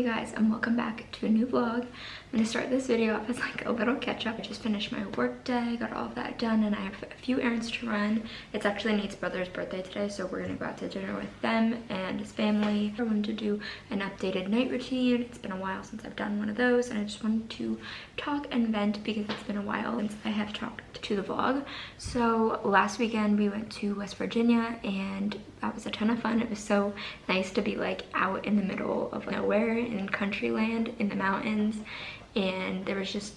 guys, and welcome back to a new vlog. I'm going to start this video off as like a little catch up. I just finished my work day, got all of that done, and I have a few errands to run. It's actually Nate's brother's birthday today, so we're going to go out to dinner with them and his family. I wanted to do an updated night routine. It's been a while since I've done one of those, and I just wanted to talk and vent because it's been a while since I have talked to the vlog. So last weekend we went to West Virginia, and that was a ton of fun. It was so nice to be like out in the middle of nowhere in country land in the mountains, and there was just,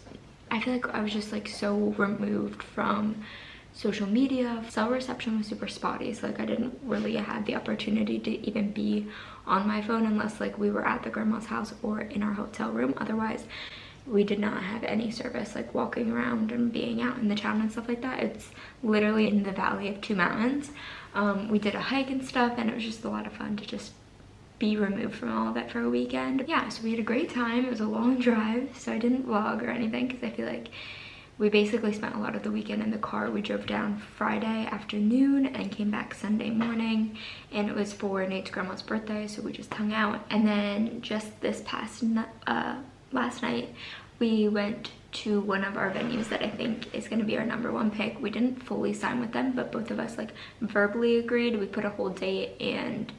I feel like I was just like so removed from social media. Cell reception was super spotty, so like I didn't really have the opportunity to even be on my phone unless like we were at the grandma's house or in our hotel room. Otherwise we did not have any service like walking around and being out in the town and stuff like that. It's literally in the valley of two mountains. We did a hike and stuff, and it was just a lot of fun to just be removed from all of it for a weekend. Yeah, so we had a great time. It was a long drive, so I didn't vlog or anything because I feel like we basically spent a lot of the weekend in the car. We drove down Friday afternoon and came back Sunday morning, and it was for Nate's grandma's birthday, so we just hung out. And then just this past last night we went to one of our venues that I think is going to be our #1 pick. We didn't fully sign with them, but both of us like verbally agreed. We put a whole date, and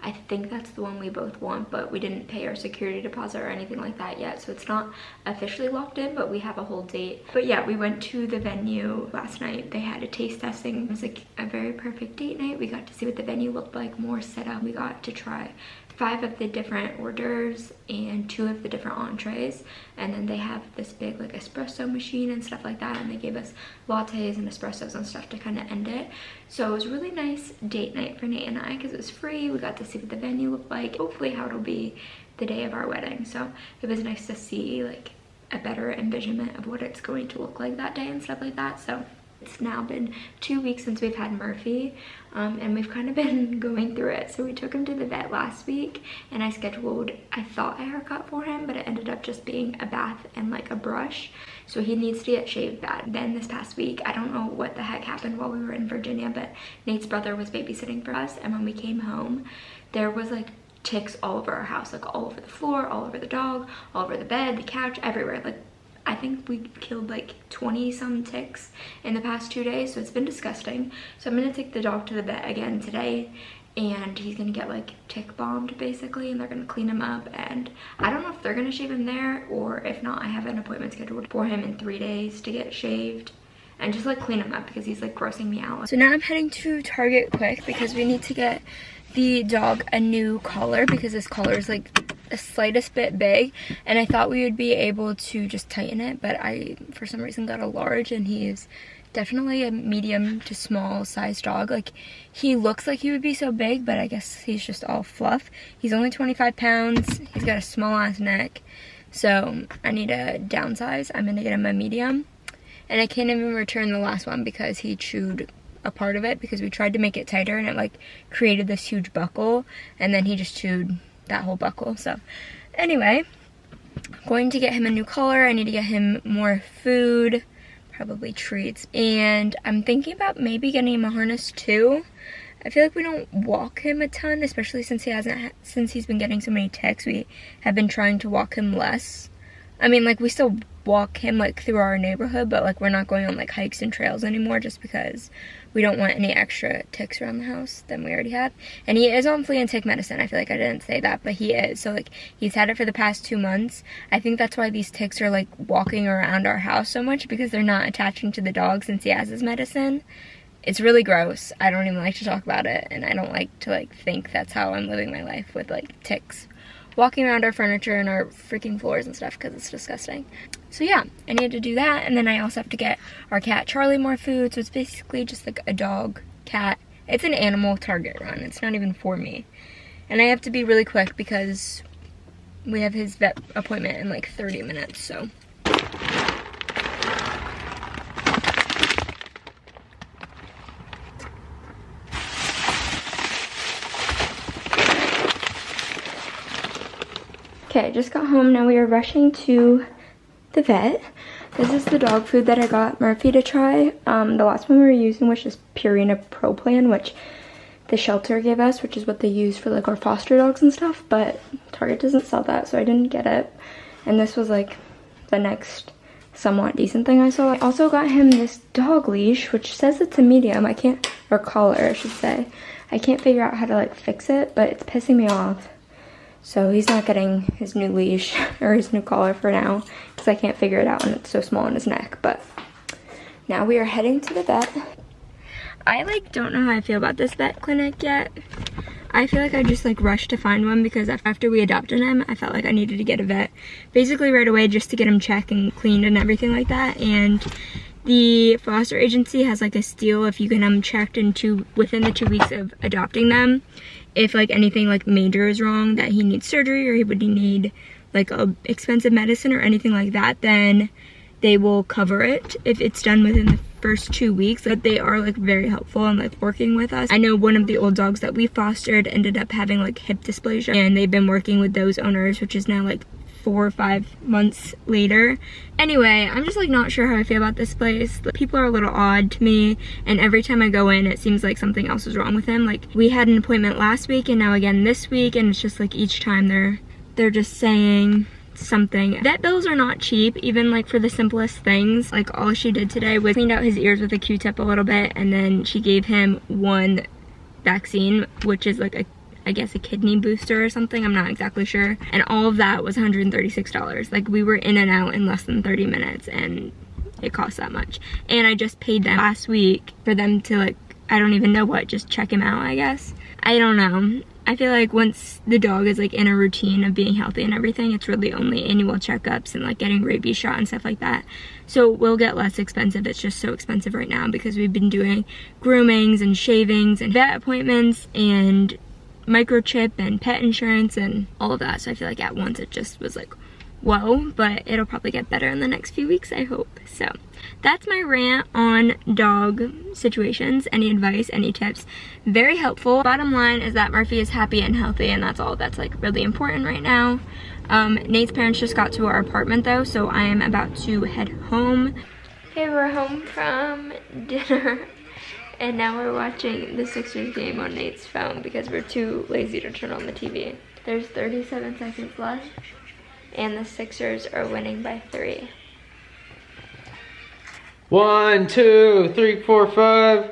I think that's the one we both want, but we didn't pay our security deposit or anything like that yet, so it's not officially locked in, but we have a whole date. But yeah, we went to the venue last night. They had a taste testing. It was like a very perfect date night. We got to see what the venue looked like, more set up. We got to try 5 of the different hors d'oeuvres and 2 of the different entrees, and then they have this big like espresso machine and stuff like that, and they gave us lattes and espressos and stuff to kind of end it. So it was a really nice date night for Nate and I because it was free. We got to see what the venue looked like, hopefully how it'll be the day of our wedding. So it was nice to see like a better envisionment of what it's going to look like that day and stuff like that. So it's now been 2 weeks since we've had Murphy, and we've kind of been going through it. So we took him to the vet last week, and I scheduled, I thought, a haircut for him, but it ended up just being a bath and like a brush. So he needs to get shaved bad. Then this past week, I don't know what the heck happened while we were in Virginia, but Nate's brother was babysitting for us, and when we came home, there was like ticks all over our house, like all over the floor, all over the dog, all over the bed, the couch, everywhere. Like I think we killed like 20 some ticks in the past 2 days, so it's been disgusting. So I'm gonna take the dog to the vet again today, and he's gonna get like tick bombed basically, and they're gonna clean him up. And I don't know if they're gonna shave him there, or if not, I have an appointment scheduled for him in 3 days to get shaved and just like clean him up because he's like grossing me out. So now I'm heading to Target quick because we need to get the dog a new collar because his collar is like the slightest bit big, and I thought we would be able to just tighten it, but I for some reason got a large, and he is definitely a medium to small size dog. Like he looks like he would be so big, but I guess he's just all fluff. He's only 25 pounds. He's got a small ass neck, so I need a downsize. I'm gonna get him a medium, and I can't even return the last one because he chewed a part of it because we tried to make it tighter, and it like created this huge buckle, and then he just chewed that whole buckle. So anyway, I'm going to get him a new collar. I need to get him more food, probably treats, and I'm thinking about maybe getting him a harness too. I feel like we don't walk him a ton, especially since he's been getting so many ticks. We have been trying to walk him less. I mean, like, we still walk him like through our neighborhood, but like we're not going on like hikes and trails anymore just because we don't want any extra ticks around the house than we already have. And he is on flea and tick medicine. I feel like I didn't say that, but he is. So like he's had it for the past 2 months. I think that's why these ticks are like walking around our house so much, because they're not attaching to the dog since he has his medicine. It's really gross. I don't even like to talk about it, and I don't like to like think that's how I'm living my life, with like ticks walking around our furniture and our freaking floors and stuff, because it's disgusting. So yeah, I need to do that, and then I also have to get our cat Charlie more food. So it's basically just like a dog, cat. It's an animal Target run. It's not even for me. And I have to be really quick because we have his vet appointment in like 30 minutes, so. Okay, I just got home. Now we are rushing to the vet. This is the dog food that I got Murphy to try. The last one we were using was just Purina Pro Plan, which the shelter gave us, which is what they use for like our foster dogs and stuff, but Target doesn't sell that, so I didn't get it. And this was like the next somewhat decent thing I saw. I also got him this dog leash, which says it's a medium. I can't, or collar I should say. I can't figure out how to like fix it, but it's pissing me off. So he's not getting his new leash or his new collar for now because I can't figure it out and it's so small in his neck. But now we are heading to the vet. I like don't know how I feel about this vet clinic yet. I feel like I just like rushed to find one because after we adopted him, I felt like I needed to get a vet basically right away just to get him checked and cleaned and everything like that. And the foster agency has like this deal if you get them checked within the 2 weeks of adopting them. If like anything like major is wrong, that he needs surgery or he would need like a expensive medicine or anything like that, then they will cover it if it's done within the first 2 weeks. But they are like very helpful and like working with us. I know one of the old dogs that we fostered ended up having like hip dysplasia, and they've been working with those owners, which is now like 4 or 5 months later. Anyway, I'm just like not sure how I feel about this place. People are a little odd to me, and every time I go in it seems like something else is wrong with him. Like we had an appointment last week and now again this week, and it's just like each time they're just saying something. Vet bills are not cheap, even like for the simplest things. Like all she did today was cleaned out his ears with a Q-tip a little bit, and then she gave him one vaccine, which is like I guess a kidney booster or something, I'm not exactly sure. And all of that was $136. Like we were in and out in less than 30 minutes and it cost that much. And I just paid them last week for them to like, I don't even know what, just check him out, I guess. I don't know. I feel like once the dog is like in a routine of being healthy and everything, it's really only annual checkups and like getting rabies shot and stuff like that. So it will get less expensive. It's just so expensive right now because we've been doing groomings and shavings and vet appointments and microchip and pet insurance and all of that. So I feel like at once it just was like, whoa, but it'll probably get better in the next few weeks, I hope. So that's my rant on dog situations. Any advice, any tips, very helpful. Bottom line is that Murphy is happy and healthy, and that's all that's like really important right now. Nate's parents just got to our apartment though, so I am about to head home. Okay, we're home from dinner. And now we're watching the Sixers game on Nate's phone because we're too lazy to turn on the TV. There's 37 seconds left, and the Sixers are winning by 3. 1, 2, 3, 4, 5.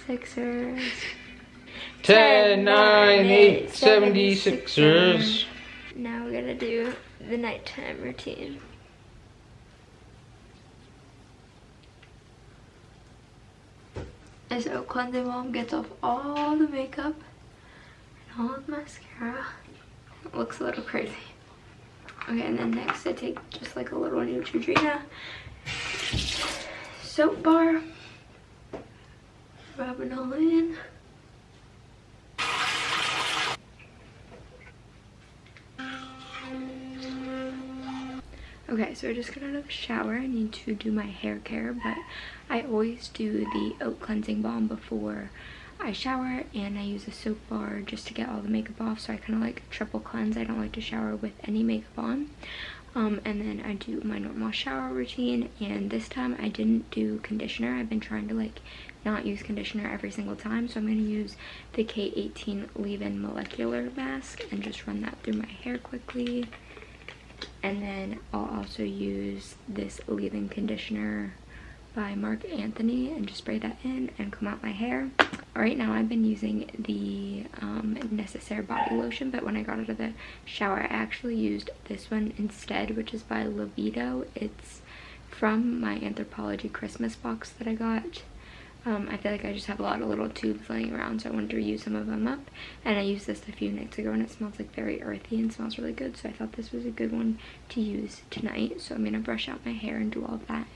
Sixers. 10, 9, 8, 76ers. Now we're gonna do the nighttime routine. This oat cleansing balm gets off all the makeup and all the mascara. It looks a little crazy. Okay, and then next I take just like a little Neutrogena soap bar. Rub it all in. Okay, so I just got out of the shower. I need to do my hair care, but I always do the oat cleansing balm before I shower, and I use a soap bar just to get all the makeup off, so I kind of like triple cleanse. I don't like to shower with any makeup on. And then I do my normal shower routine, and this time I didn't do conditioner. I've been trying to like not use conditioner every single time, so I'm going to use the K18 leave-in molecular mask and just run that through my hair quickly. And then I'll also use this leave-in conditioner by Mark Anthony and just spray that in and comb out my hair. Right now I've been using the Necessaire body lotion, but when I got out of the shower I actually used this one instead, which is by Levito. It's from my Anthropologie Christmas box that I got. I feel like I just have a lot of little tubes laying around, so I wanted to reuse some of them up. And I used this a few nights ago and it smells like very earthy and smells really good, so I thought this was a good one to use tonight. So I'm going to brush out my hair and do all of that.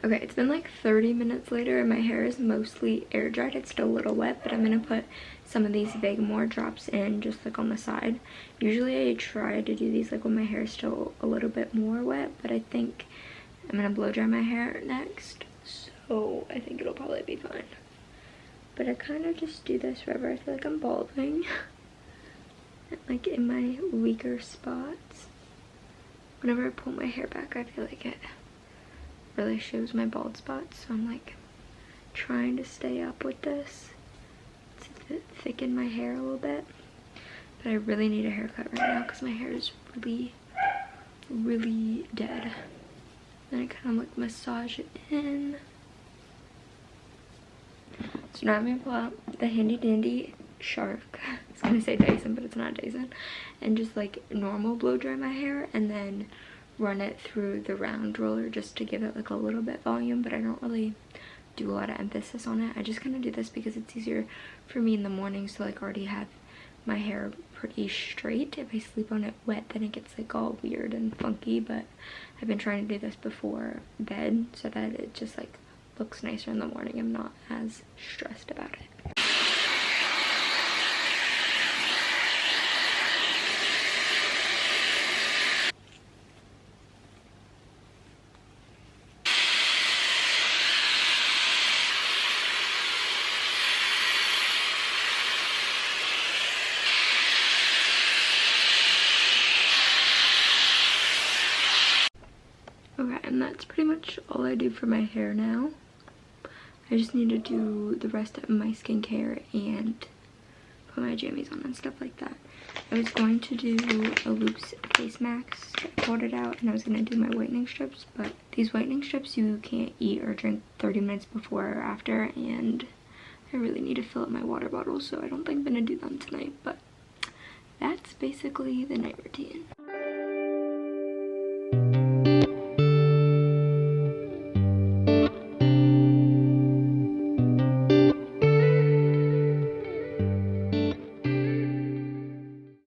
Okay, it's been like 30 minutes later and my hair is mostly air dried. It's still a little wet, but I'm going to put some of these Vegamore drops in just like on the side. Usually I try to do these like when my hair is still a little bit more wet, but I think I'm going to blow dry my hair next. So I think it'll probably be fine. But I kind of just do this wherever I feel like I'm balding. Like in my weaker spots. Whenever I pull my hair back, I feel like it really shows my bald spots. So I'm like trying to stay up with this. It's to thicken my hair a little bit. But I really need a haircut right now because my hair is really dead. Then I kind of like massage it in. So now I'm gonna pull out the handy dandy Shark. I was gonna say Dyson, but it's not Dyson. And just like normal blow dry my hair and then run it through the round roller just to give it like a little bit volume, but I don't really do a lot of emphasis on it. I just kind of do this because it's easier for me in the mornings to like already have my hair pretty straight. If I sleep on it wet, then it gets like all weird and funky, but I've been trying to do this before bed so that it just like looks nicer in the morning. I'm not as stressed about it. Okay, and that's pretty much all I do for my hair now. I just need to do the rest of my skincare and put my jammies on and stuff like that. I was going to do a loose face mask. I pulled it out and I was going to do my whitening strips, but these whitening strips you can't eat or drink 30 minutes before or after, and I really need to fill up my water bottle, so I don't think I'm going to do them tonight, but that's basically the night routine.